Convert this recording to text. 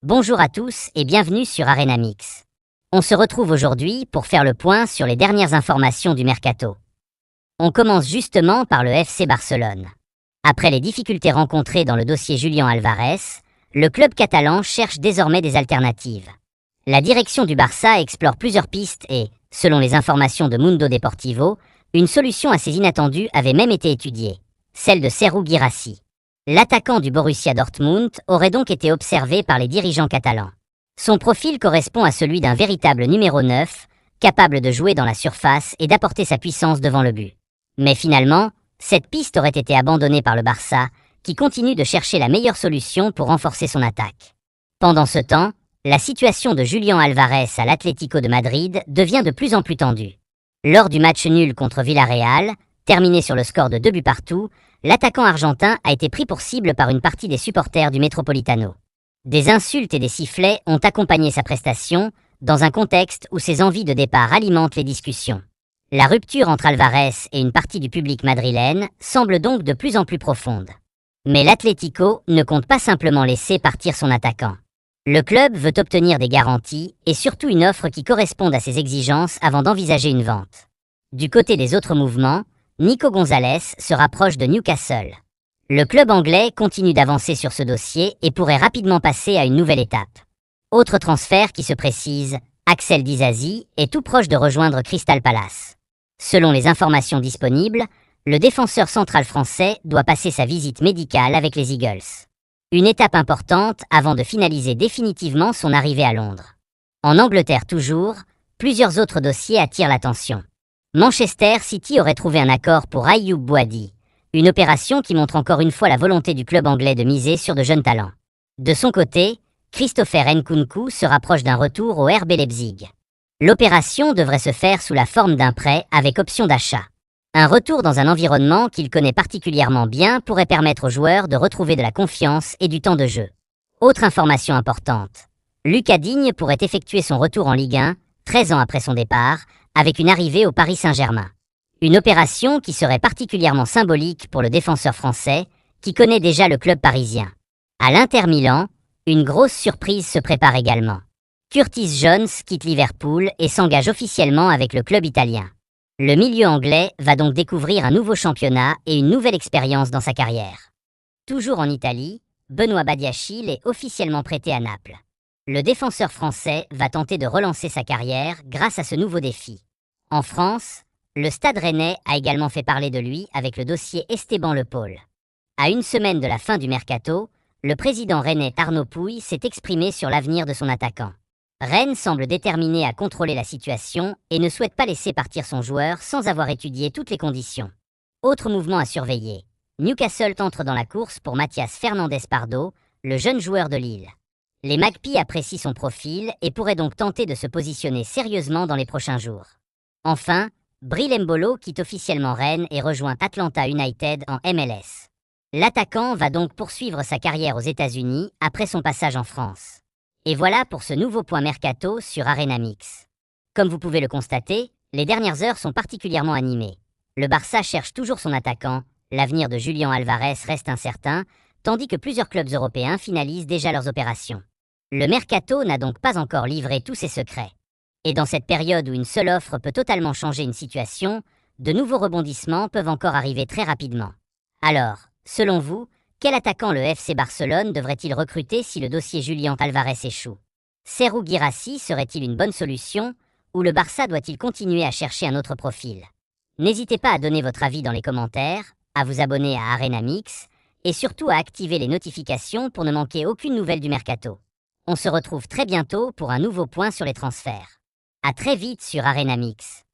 Bonjour à tous et bienvenue sur Arenamix. On se retrouve aujourd'hui pour faire le point sur les dernières informations du mercato. On commence justement par le FC Barcelone. Après les difficultés rencontrées dans le dossier Julián Álvarez, le club catalan cherche désormais des alternatives. La direction du Barça explore plusieurs pistes et, selon les informations de Mundo Deportivo, une solution assez inattendue avait même été étudiée, celle de Serhou Guirassy. L'attaquant du Borussia Dortmund aurait donc été observé par les dirigeants catalans. Son profil correspond à celui d'un véritable numéro 9, capable de jouer dans la surface et d'apporter sa puissance devant le but. Mais finalement, cette piste aurait été abandonnée par le Barça, qui continue de chercher la meilleure solution pour renforcer son attaque. Pendant ce temps, la situation de Julián Álvarez à l'Atlético de Madrid devient de plus en plus tendue. Lors du match nul contre Villarreal, terminé sur le score de 2 buts partout, l'attaquant argentin a été pris pour cible par une partie des supporters du Metropolitano. Des insultes et des sifflets ont accompagné sa prestation, dans un contexte où ses envies de départ alimentent les discussions. La rupture entre Álvarez et une partie du public madrilène semble donc de plus en plus profonde. Mais l'Atlético ne compte pas simplement laisser partir son attaquant. Le club veut obtenir des garanties et surtout une offre qui corresponde à ses exigences avant d'envisager une vente. Du côté des autres mouvements, Nico González se rapproche de Newcastle. Le club anglais continue d'avancer sur ce dossier et pourrait rapidement passer à une nouvelle étape. Autre transfert qui se précise, Axel Disasi est tout proche de rejoindre Crystal Palace. Selon les informations disponibles, le défenseur central français doit passer sa visite médicale avec les Eagles. Une étape importante avant de finaliser définitivement son arrivée à Londres. En Angleterre toujours, plusieurs autres dossiers attirent l'attention. Manchester City aurait trouvé un accord pour Ayoub Boadi, une opération qui montre encore une fois la volonté du club anglais de miser sur de jeunes talents. De son côté, Christopher Nkunku se rapproche d'un retour au RB Leipzig. L'opération devrait se faire sous la forme d'un prêt avec option d'achat. Un retour dans un environnement qu'il connaît particulièrement bien pourrait permettre aux joueurs de retrouver de la confiance et du temps de jeu. Autre information importante, Lucas Digne pourrait effectuer son retour en Ligue 1, 13 ans après son départ, avec une arrivée au Paris Saint-Germain. Une opération qui serait particulièrement symbolique pour le défenseur français, qui connaît déjà le club parisien. À l'Inter Milan, une grosse surprise se prépare également. Curtis Jones quitte Liverpool et s'engage officiellement avec le club italien. Le milieu anglais va donc découvrir un nouveau championnat et une nouvelle expérience dans sa carrière. Toujours en Italie, Benoît Badiachil est officiellement prêté à Naples. Le défenseur français va tenter de relancer sa carrière grâce à ce nouveau défi. En France, le Stade Rennais a également fait parler de lui avec le dossier Esteban Le Paul. À une semaine de la fin du mercato, le président rennais Arnaud Pouille s'est exprimé sur l'avenir de son attaquant. Rennes semble déterminé à contrôler la situation et ne souhaite pas laisser partir son joueur sans avoir étudié toutes les conditions. Autre mouvement à surveiller. Newcastle entre dans la course pour Mathias Fernandez Pardo, le jeune joueur de Lille. Les Magpies apprécient son profil et pourraient donc tenter de se positionner sérieusement dans les prochains jours. Enfin, Bril Embolo quitte officiellement Rennes et rejoint Atlanta United en MLS. L'attaquant va donc poursuivre sa carrière aux États-Unis après son passage en France. Et voilà pour ce nouveau point mercato sur Arenamix. Comme vous pouvez le constater, les dernières heures sont particulièrement animées. Le Barça cherche toujours son attaquant, l'avenir de Julián Álvarez reste incertain, tandis que plusieurs clubs européens finalisent déjà leurs opérations. Le mercato n'a donc pas encore livré tous ses secrets. Et dans cette période où une seule offre peut totalement changer une situation, de nouveaux rebondissements peuvent encore arriver très rapidement. Alors, selon vous, quel attaquant le FC Barcelone devrait-il recruter si le dossier Julián Álvarez échoue? Serhou Guirassy serait-il une bonne solution, ou le Barça doit-il continuer à chercher un autre profil? N'hésitez pas à donner votre avis dans les commentaires, à vous abonner à Arenamix, et surtout à activer les notifications pour ne manquer aucune nouvelle du mercato. On se retrouve très bientôt pour un nouveau point sur les transferts. À très vite sur Arenamix.